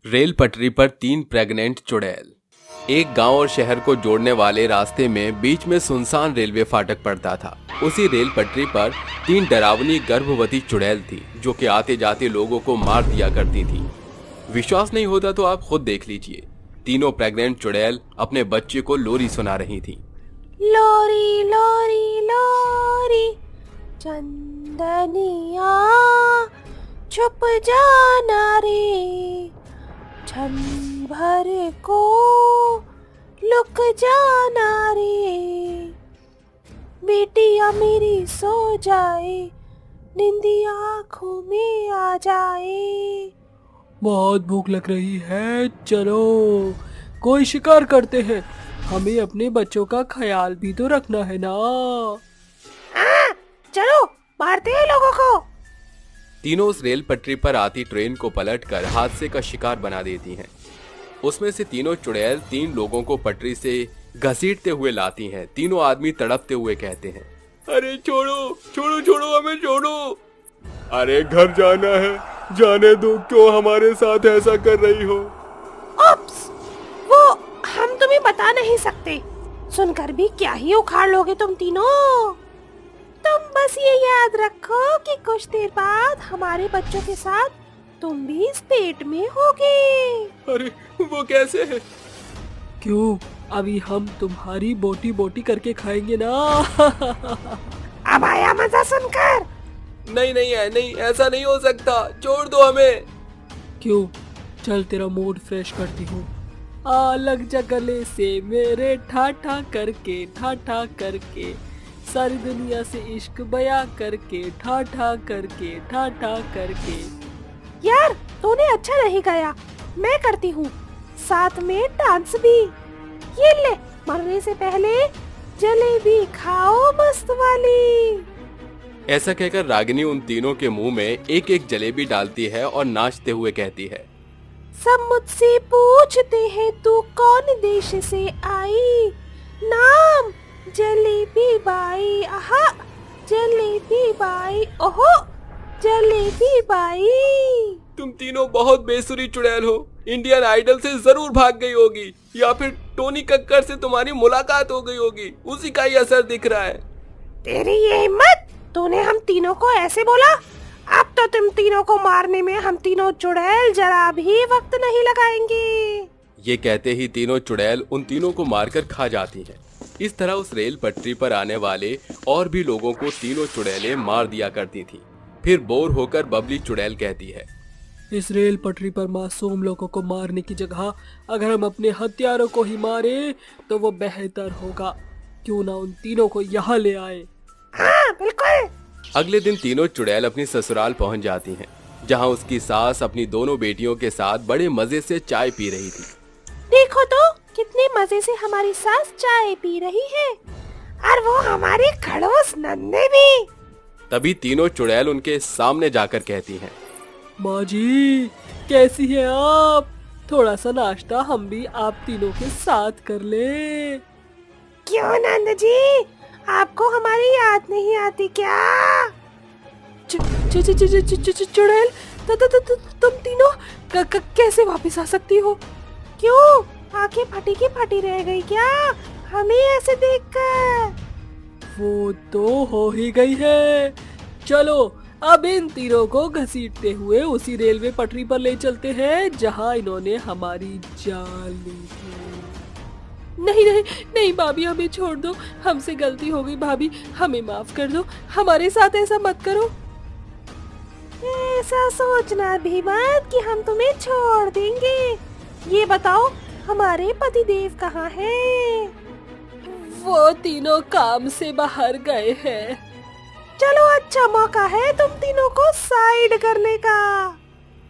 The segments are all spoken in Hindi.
रेल पटरी पर तीन प्रेग्नेंट चुड़ैल। एक गांव और शहर को जोड़ने वाले रास्ते में बीच में सुनसान रेलवे फाटक पड़ता था। उसी रेल पटरी पर तीन डरावनी गर्भवती चुड़ैल थी जो कि आते जाते लोगों को मार दिया करती थी। विश्वास नहीं होता तो आप खुद देख लीजिए। तीनों प्रेग्नेंट चुड़ैल अपने बच्चे को लोरी सुना रही थी। लोरी लोरी लोरी चंदनिया छुप जाना रे, क्षण भर को लुक जाना रे, बेटिया मेरी सो जाए, निंदिया आँखों में आ जाए। बहुत भूख लग रही है, चलो कोई शिकार करते हैं। हमें अपने बच्चों का ख्याल भी तो रखना है ना। चलो मारते हैं लोगों को। तीनों उस रेल पटरी पर आती ट्रेन को पलटकर हादसे का शिकार बना देती हैं। उसमें से तीनों चुड़ैल तीन लोगों को पटरी से घसीटते हुए लाती हैं। तीनों आदमी तड़पते हुए कहते हैं, अरे छोड़ो छोड़ो छोड़ो, हमें छोड़ो। अरे घर जाना है, जाने दो, क्यों हमारे साथ ऐसा कर रही हो? ओप्स, वो हम तुम्हें बता नहीं सकते। सुनकर भी क्या ही उखाड़ लोगे तुम तीनों। तुम बस ये याद रखो कि कुछ देर बाद हमारे बच्चों के साथ तुम भी इस पेट में होगे। अरे वो कैसे है? क्यों, अभी हम तुम्हारी बोटी बोटी करके खाएंगे ना। अब आया मजा सुनकर। नहीं नहीं है, नहीं, ऐसा नहीं हो सकता, छोड़ दो हमें। क्यों, चल तेरा मूड फ्रेश करती हूँ। आ लग जा गले से मेरे, ठा ठा करके सारी दुनिया से इश्क बया करके, ठा ठा करके। यार तूने अच्छा नहीं गाया, मैं करती हूँ साथ में डांस भी। ये ले, मरने से पहले जलेबी खाओ मस्त वाली। ऐसा कहकर रागिनी उन तीनों के मुंह में एक एक जलेबी डालती है और नाचते हुए कहती है, सब मुझसे पूछते हैं तू कौन देश से आई, नाम जलेबी बाई, आहा जलेबी बाई, ओहो जलेबी बाई। तुम तीनों बहुत बेसुरी चुड़ैल हो। इंडियन आइडल से जरूर भाग गई होगी, या फिर टोनी कक्कर से तुम्हारी मुलाकात हो गई होगी, उसी का ही असर दिख रहा है। तेरी ये हिम्मत, तूने हम तीनों को ऐसे बोला? अब तो तुम तीनों को मारने में हम तीनों चुड़ैल जरा भी वक्त नहीं लगाएंगे। ये कहते ही तीनों चुड़ैल उन तीनों को मारकर खा जाती हैं। इस तरह उस रेल पटरी पर आने वाले और भी लोगों को तीनों चुड़ैलें मार दिया करती थी। फिर बोर होकर बबली चुड़ैल कहती है, इस रेल पटरी पर मासूम लोगों को मारने की जगह अगर हम अपने हथियारों को ही मारे तो वो बेहतर होगा। क्यों ना उन तीनों को यहाँ ले आए। हाँ बिल्कुल। अगले दिन तीनों चुड़ैल अपनी ससुराल पहुंच जाती हैं, जहां उसकी सास अपनी दोनों बेटियों के साथ बड़े मजे से चाय पी रही थी। देखो तो कितने मजे से हमारी सास चाय पी रही है, और वो हमारे खड़ूस नन्हे भी। तभी तीनों चुड़ैल उनके सामने जाकर कहती हैं, माँ जी कैसी है आप? थोड़ा सा नाश्ता हम भी आप तीनों के साथ कर ले। क्यों नंद जी, आपको हमारी याद नहीं आती क्या? चुड़ैल, तुम तीनों कैसे वापस आ सकती हो? क्यों, आंखें फटी की फटी रह गई क्या हमें ऐसे देखकर? वो तो हो ही गई है। चलो अब इन तीनों को घसीटते हुए उसी रेलवे पटरी पर ले चलते हैं जहां इन्होंने हमारी जान ली थी। नहीं नहीं नहीं भाभी, हमें छोड़ दो, हमसे गलती हो गई भाभी, हमें माफ कर दो, हमारे साथ ऐसा मत करो। ऐसा सोचना भी मत कि हम तुम्हें छोड़ देंगे। ये बताओ हमारे पतिदेव कहाँ हैं? वो तीनों काम से बाहर गए हैं। चलो अच्छा मौका है तुम तीनों को साइड करने का।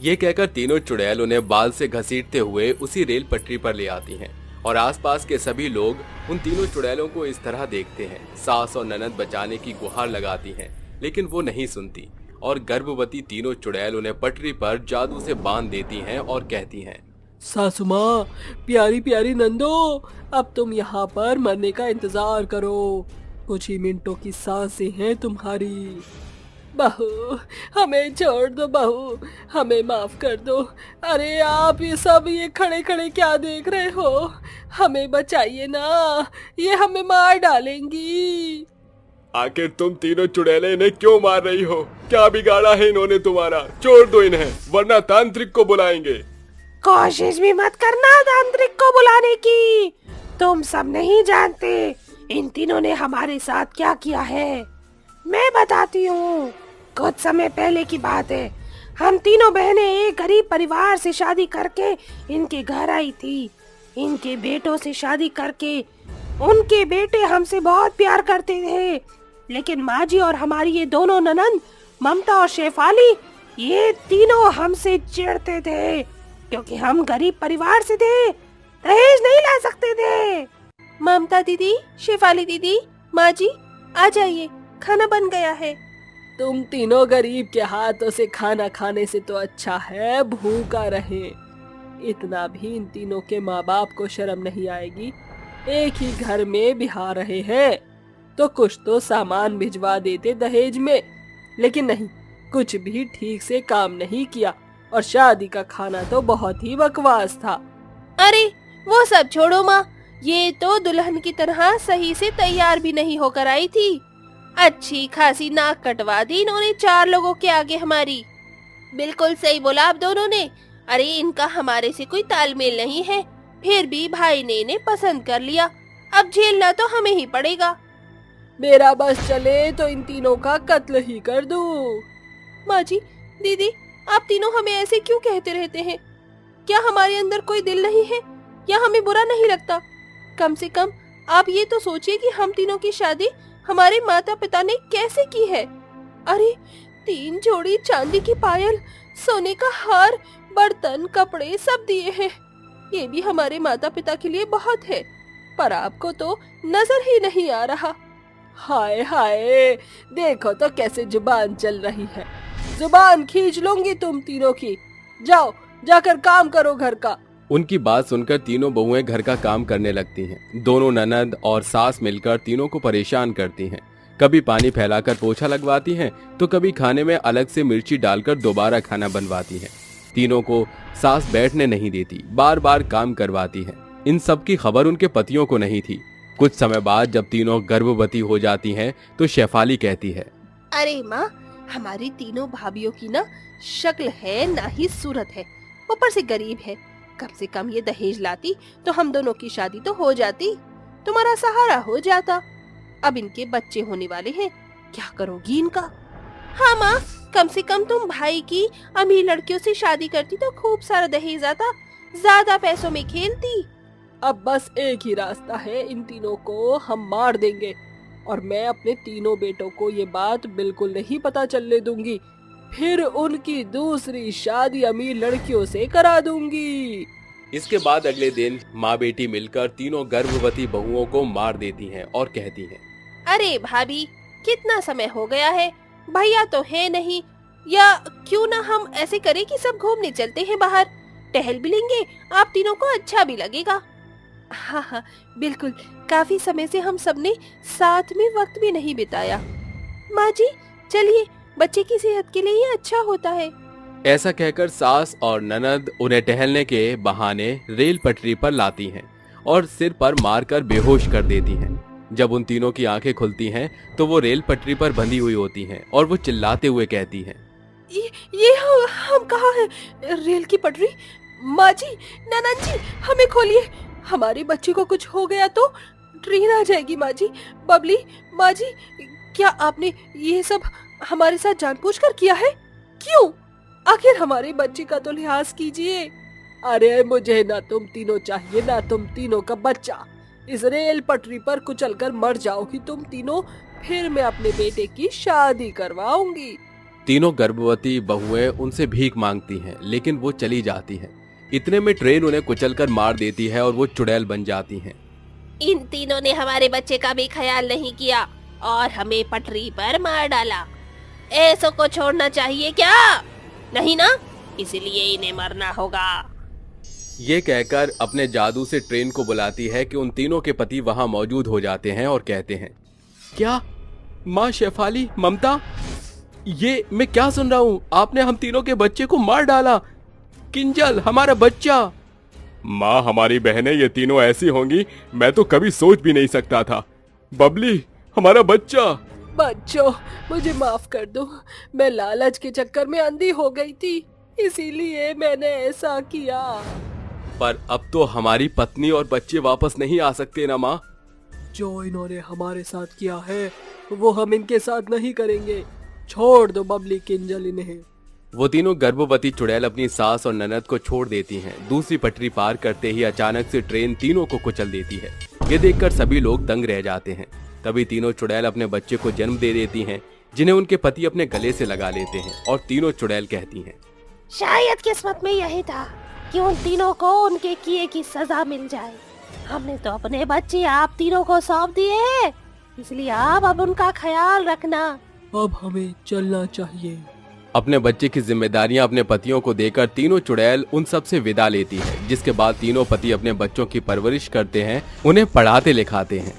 ये कहकर तीनों चुड़ैल उन्हें बाल से घसीटते हुए उसी रेल पटरी पर ले आती हैं और आसपास के सभी लोग उन तीनों चुड़ैलों को इस तरह देखते हैं। सास और ननद बचाने की गुहार लगाती हैं, लेकिन वो नहीं सुनती और गर्भवती तीनों चुड़ैल उन्हें पटरी पर जादू से बांध देती हैं और कहती हैं, सासू माँ, प्यारी प्यारी नंदो, अब तुम यहाँ पर मरने का इंतजार करो, कुछ ही मिनटों की सांसें हैं तुम्हारी। बहू, हमें छोड़ दो बहू, हमें माफ कर दो। अरे आप ये खड़े खड़े क्या देख रहे हो? हमें बचाइए ना, ये हमें मार डालेंगी। आखिर तुम तीनों चुड़ैलें इन्हें क्यों मार रही हो? क्या बिगाड़ा है इन्होंने तुम्हारा? छोड़ दो इन्हें, वरना तांत्रिक को बुलाएंगे। कोशिश भी मत करना तांत्रिक को बुलाने की। तुम सब नहीं जानते इन तीनों ने हमारे साथ क्या किया है। मैं बताती हूँ। कुछ समय पहले की बात है। हम तीनों बहनें एक गरीब परिवार से शादी करके इनके घर आई थी। इनके बेटों से शादी करके उनके बेटे हमसे बहुत प्यार करते थे, लेकिन माँ जी और हमारी ये दोनों ननंद ममता और शेफाली, ये तीनों हमसे चिढ़ते थे क्योंकि हम गरीब परिवार से थे, दहेज नहीं ला सकते थे। ममता दीदी, शेफाली दीदी, माँ जी आ जाइए, खाना बन गया है। तुम तीनों गरीब के हाथों से खाना खाने से तो अच्छा है भूखा रहे। इतना भी इन तीनों के माँ बाप को शर्म नहीं आएगी। एक ही घर में बिहा रहे हैं तो कुछ तो सामान भिजवा देते दहेज में, लेकिन नहीं, कुछ भी ठीक से काम नहीं किया और शादी का खाना तो बहुत ही बकवास था। अरे वो सब छोड़ो माँ, ये तो दुल्हन की तरह सही से तैयार भी नहीं होकर आई थी। अच्छी खासी नाक कटवा दी इन्होंने 4 लोगों के आगे हमारी। बिल्कुल सही बोला आप दोनों ने। अरे इनका हमारे से कोई तालमेल नहीं है, फिर भी भाई ने इन्हें पसंद कर लिया। अब झेलना तो हमें ही पड़ेगा। मेरा बस चले तो इन तीनों का कत्ल ही कर दूं। माँ जी, दीदी, आप तीनों हमें ऐसे क्यों कहते रहते हैं? क्या हमारे अंदर कोई दिल नहीं है या हमें बुरा नहीं लगता? कम से कम आप ये तो सोचिए कि हम तीनों की शादी हमारे माता पिता ने कैसे की है। अरे 3 जोड़ी चांदी की पायल, सोने का हार, बर्तन, कपड़े सब दिए हैं। ये भी हमारे माता पिता के लिए बहुत है, पर आपको तो नजर ही नहीं आ रहा। हाय हाय, देखो तो कैसे जुबान चल रही है। जुबान खींच लूंगी तुम तीनों की। जाओ, जाकर काम करो घर का। उनकी बात सुनकर तीनों बहुएं घर का काम करने लगती हैं। दोनों ननद और सास मिलकर तीनों को परेशान करती हैं। कभी पानी फैलाकर पोछा लगवाती हैं तो कभी खाने में अलग से मिर्ची डालकर दोबारा खाना बनवाती हैं। तीनों को सास बैठने नहीं देती, बार बार काम करवाती है। इन सब की खबर उनके पतियों को नहीं थी। कुछ समय बाद जब तीनों गर्भवती हो जाती हैं तो शेफाली कहती है, अरे माँ, हमारी तीनों भाभियों की ना शक्ल है ना ही सूरत है, ऊपर से गरीब है। कम से कम ये दहेज लाती तो हम दोनों की शादी तो हो जाती, तुम्हारा सहारा हो जाता। अब इनके बच्चे होने वाले हैं, क्या करोगी इनका? हाँ माँ, कम से कम तुम भाई की अमीर लड़कियों से शादी करती तो खूब सारा दहेज आता, ज्यादा पैसों में खेलती। अब बस एक ही रास्ता है, इन तीनों को हम मार देंगे और मैं अपने तीनों बेटों को ये बात बिल्कुल नहीं पता चलने दूंगी। फिर उनकी दूसरी शादी अमीर लड़कियों से करा दूंगी। इसके बाद अगले दिन माँ बेटी मिलकर तीनों गर्भवती बहुओं को मार देती हैं और कहती हैं, अरे भाभी, कितना समय हो गया है, भैया तो है नहीं, या क्यों ना हम ऐसे करें कि सब घूमने चलते हैं बाहर, टहल भी लेंगे, आप तीनों को अच्छा भी लगेगा। हाँ हाँ बिल्कुल, काफी समय से हम सबने साथ में वक्त भी नहीं बिताया। माँ जी चलिए, बच्चे की सेहत के लिए ये अच्छा होता है। ऐसा कहकर सास और ननद उन्हें टहलने के बहाने रेल पटरी पर लाती हैं और सिर पर मारकर बेहोश कर देती हैं। जब उन तीनों की आंखें खुलती हैं तो वो रेल पटरी पर बंधी हुई होती हैं और वो चिल्लाते हुए कहती हैं, ये हम कहाँ हैं? रेल की पटरी? माँ जी, ननद जी, हमें खोलिए, हमारे बच्चे को कुछ हो गया तो ट्रेन आ जाएगी। माँ जी, बबली, माँ जी, क्या आपने ये सब हमारे साथ जानबूझकर किया है? क्यों? आखिर हमारे बच्चे का तो लिहाज कीजिए। अरे मुझे ना तुम तीनों चाहिए ना तुम तीनों का बच्चा। इस रेल पटरी पर कुचलकर मर जाओगी तुम तीनों, फिर मैं अपने बेटे की शादी करवाऊंगी। तीनों गर्भवती बहुएं उनसे भीख मांगती हैं, लेकिन वो चली जाती हैं। इतने में ट्रेन उन्हें कुचलकर मार देती है और वो चुड़ैल बन जाती हैं। इन तीनों ने हमारे बच्चे का भी ख्याल नहीं किया और हमें पटरी पर मार डाला। ऐसों को छोड़ना चाहिए क्या? नहीं ना, इसलिए इन्हें मरना होगा। ये कहकर अपने जादू से ट्रेन को बुलाती है कि उन तीनों के पति वहां मौजूद हो जाते हैं और कहते हैं, क्या माँ शेफाली, ममता, ये मैं क्या सुन रहा हूँ? आपने हम तीनों के बच्चे को मार डाला। किंजल, हमारा बच्चा। माँ, हमारी बहनें ये तीनों ऐसी होंगी, मैं तो कभी सोच भी नहीं सकता था। बबली, हमारा बच्चा। बच्चों, मुझे माफ कर दो, मैं लालच के चक्कर में अंधी हो गई थी, इसीलिए मैंने ऐसा किया। पर अब तो हमारी पत्नी और बच्चे वापस नहीं आ सकते ना माँ। जो इन्होंने हमारे साथ किया है वो हम इनके साथ नहीं करेंगे। छोड़ दो बबली, किंजल इन्हें। वो तीनों गर्भवती चुड़ैल अपनी सास और ननद को छोड़ देती हैं। दूसरी पटरी पार करते ही अचानक से ट्रेन तीनों को कुचल देती है। ये देखकर सभी लोग दंग रह जाते हैं। तभी तीनों चुड़ैल अपने बच्चे को जन्म दे देती हैं, जिन्हें उनके पति अपने गले से लगा लेते हैं। और तीनों चुड़ैल कहती हैं, शायद किस्मत में यही था कि उन तीनों को उनके किए की सजा मिल जाए। हमने तो अपने बच्चे आप तीनों को सौंप दिए हैं, इसलिए आप अब उनका ख्याल रखना। अब हमें चलना चाहिए। अपने बच्चे की जिम्मेदारियां अपने पतियों को देकर तीनों चुड़ैल उन सब से विदा लेती है। जिसके बाद तीनों पति अपने बच्चों की परवरिश करते हैं, उन्हें पढ़ाते लिखाते हैं।